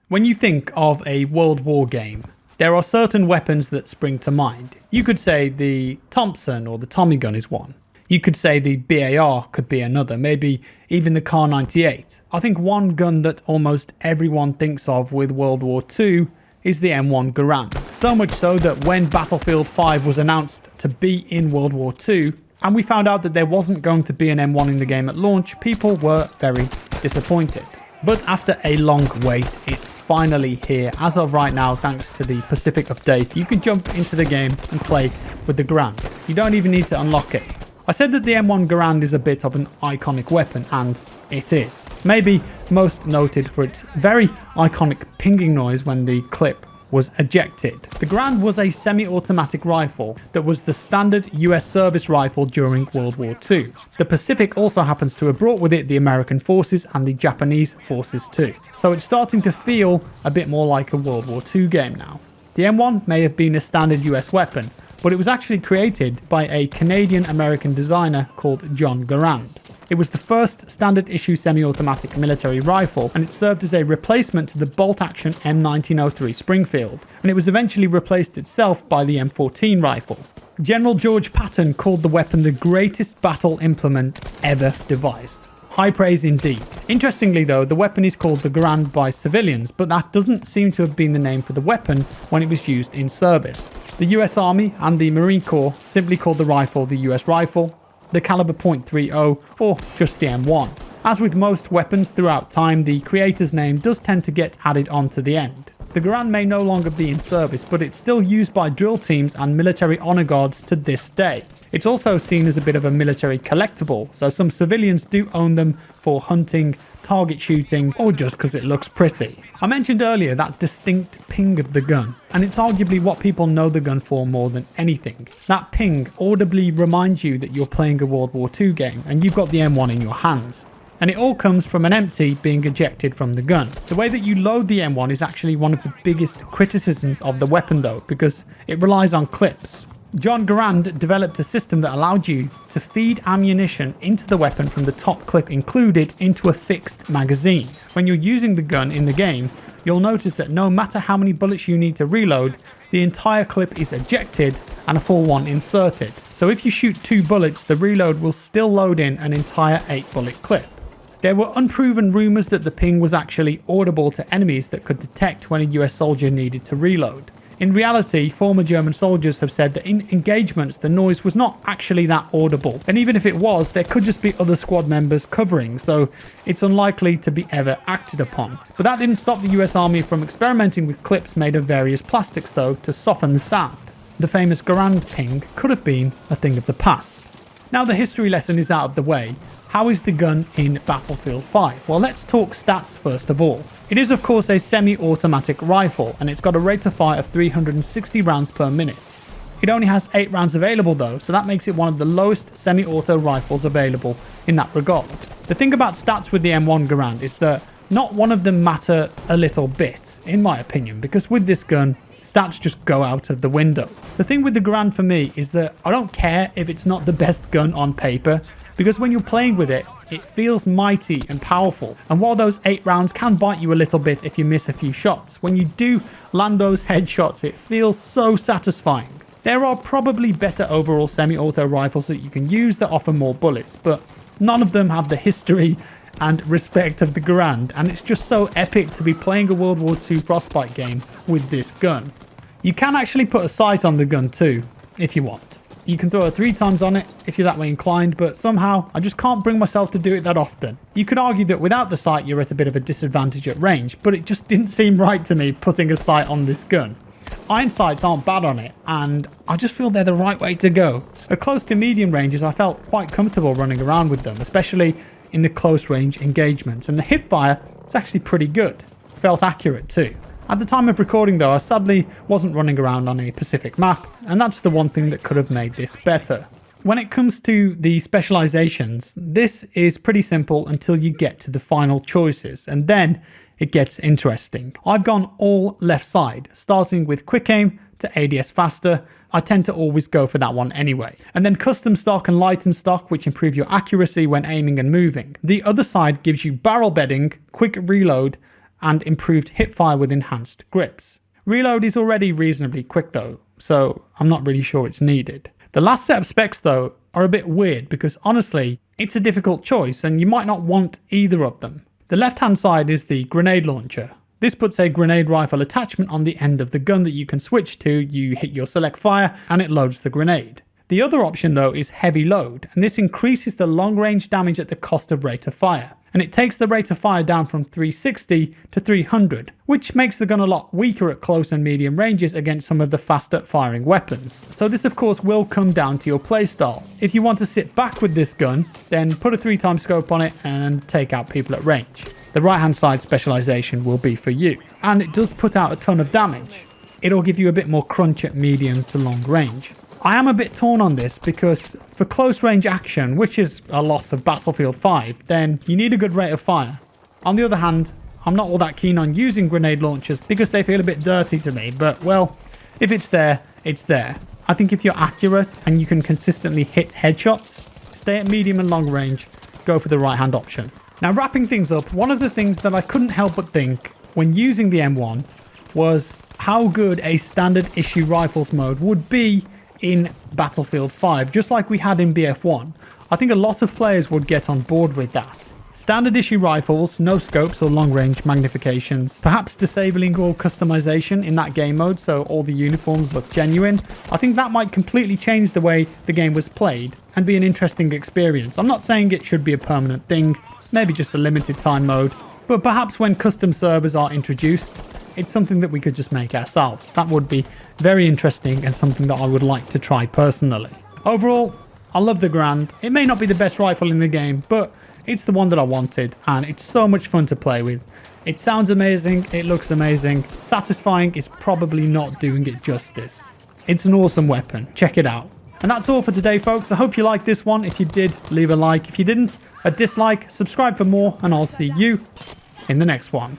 When you think of a World War game, there are certain weapons that spring to mind. You could say the Thompson or the Tommy gun is one. You could say the BAR could be another, maybe even the Kar 98. I think one gun that almost everyone thinks of with World War II is the M1 Garand. So much so that when Battlefield 5 was announced to be in World War II, and we found out that there wasn't going to be an M1 in the game at launch, people were very disappointed. But after a long wait, it's finally here. As of right now, thanks to the Pacific update, you can jump into the game and play with the Garand. You don't even need to unlock it. I said that the M1 Garand is a bit of an iconic weapon, and it is. Maybe most noted for its very iconic pinging noise when the clip was ejected. The Garand was a semi-automatic rifle that was the standard US service rifle during World War II. The Pacific also happens to have brought with it the American forces and the Japanese forces too. So it's starting to feel a bit more like a World War II game now. The M1 may have been a standard US weapon, but it was actually created by a Canadian-American designer called John Garand. It was the first standard issue semi-automatic military rifle, and it served as a replacement to the bolt-action M1903 Springfield, and it was eventually replaced itself by the M14 rifle. General George Patton called the weapon the greatest battle implement ever devised. High praise indeed. Interestingly though, the weapon is called the Garand by civilians, but that doesn't seem to have been the name for the weapon when it was used in service. The US Army and the Marine Corps simply called the rifle the US rifle, the caliber .30, or just the M1. As with most weapons throughout time, the creator's name does tend to get added on to the end. The Garand may no longer be in service, but it's still used by drill teams and military honor guards to this day. It's also seen as a bit of a military collectible, so some civilians do own them for hunting, target shooting, or just because it looks pretty. I mentioned earlier that distinct ping of the gun, and it's arguably what people know the gun for more than anything. That ping audibly reminds you that you're playing a World War II game and you've got the M1 in your hands. And it all comes from an empty being ejected from the gun. The way that you load the M1 is actually one of the biggest criticisms of the weapon though, because it relies on clips. John Garand developed a system that allowed you to feed ammunition into the weapon from the top clip included into a fixed magazine. When you're using the gun in the game, you'll notice that no matter how many bullets you need to reload, the entire clip is ejected and a full one inserted. So if you shoot 2 bullets, the reload will still load in an entire 8 bullet clip. There were unproven rumours that the ping was actually audible to enemies that could detect when a US soldier needed to reload. In reality, former German soldiers have said that in engagements the noise was not actually that audible, and even if it was, there could just be other squad members covering, so it's unlikely to be ever acted upon. But that didn't stop the US Army from experimenting with clips made of various plastics though to soften the sound. The famous Garand ping could have been a thing of the past. Now the history lesson is out of the way. How is the gun in Battlefield 5? Well, let's talk stats first of all. It is of course a semi-automatic rifle, and it's got a rate of fire of 360 rounds per minute. It only has 8 rounds available though, so that makes it one of the lowest semi-auto rifles available in that regard. The thing about stats with the M1 Garand is that not one of them matter a little bit, in my opinion, because with this gun, stats just go out of the window. The thing with the Garand for me is that I don't care if it's not the best gun on paper, because when you're playing with it, it feels mighty and powerful. And while those 8 rounds can bite you a little bit if you miss a few shots, when you do land those headshots, it feels so satisfying. There are probably better overall semi-auto rifles that you can use that offer more bullets, but none of them have the history and respect of the Garand, and it's just so epic to be playing a World War II Frostbite game with this gun. You can actually put a sight on the gun too, if you want. You can throw a 3 times on it if you're that way inclined, but somehow I just can't bring myself to do it that often. You could argue that without the sight you're at a bit of a disadvantage at range, but it just didn't seem right to me putting a sight on this gun. Iron sights aren't bad on it, and I just feel they're the right way to go. At close to medium ranges I felt quite comfortable running around with them, especially in the close range engagements, and the hip fire is actually pretty good. Felt accurate too. At the time of recording though, I sadly wasn't running around on a Pacific map, and that's the one thing that could have made this better. When it comes to the specializations, this is pretty simple until you get to the final choices, and then it gets interesting. I've gone all left side, starting with quick aim to ADS faster. I tend to always go for that one anyway. And then custom stock and lighten stock, which improve your accuracy when aiming and moving. The other side gives you barrel bedding, quick reload, and improved hipfire with enhanced grips. Reload is already reasonably quick though, so I'm not really sure it's needed. The last set of specs though are a bit weird because honestly, it's a difficult choice and you might not want either of them. The left hand side is the grenade launcher. This puts a grenade rifle attachment on the end of the gun that you can switch to. You hit your select fire and it loads the grenade. The other option though is heavy load, and this increases the long range damage at the cost of rate of fire. And it takes the rate of fire down from 360 to 300, which makes the gun a lot weaker at close and medium ranges against some of the faster firing weapons. So this of course will come down to your playstyle. If you want to sit back with this gun, then put a 3x scope on it and take out people at range. The right hand side specialization will be for you. And it does put out a ton of damage. It'll give you a bit more crunch at medium to long range. I am a bit torn on this because for close range action, which is a lot of Battlefield 5, then you need a good rate of fire. On the other hand, I'm not all that keen on using grenade launchers because they feel a bit dirty to me, but well, if it's there, it's there. I think if you're accurate and you can consistently hit headshots, stay at medium and long range, go for the right hand option. Now wrapping things up, one of the things that I couldn't help but think when using the M1 was how good a standard issue rifles mode would be in Battlefield 5, just like we had in BF1. I think a lot of players would get on board with that. Standard issue rifles, no scopes or long range magnifications, perhaps disabling all customization in that game mode so all the uniforms look genuine. I think that might completely change the way the game was played and be an interesting experience. I'm not saying it should be a permanent thing, maybe just a limited time mode, but perhaps when custom servers are introduced, it's something that we could just make ourselves. That would be very interesting and something that I would like to try personally. Overall, I love the Garand. It may not be the best rifle in the game, but it's the one that I wanted and it's so much fun to play with. It sounds amazing, it looks amazing. Satisfying is probably not doing it justice. It's an awesome weapon, check it out. And that's all for today folks. I hope you liked this one. If you did, leave a like. If you didn't, a dislike, subscribe for more, and I'll see you in the next one.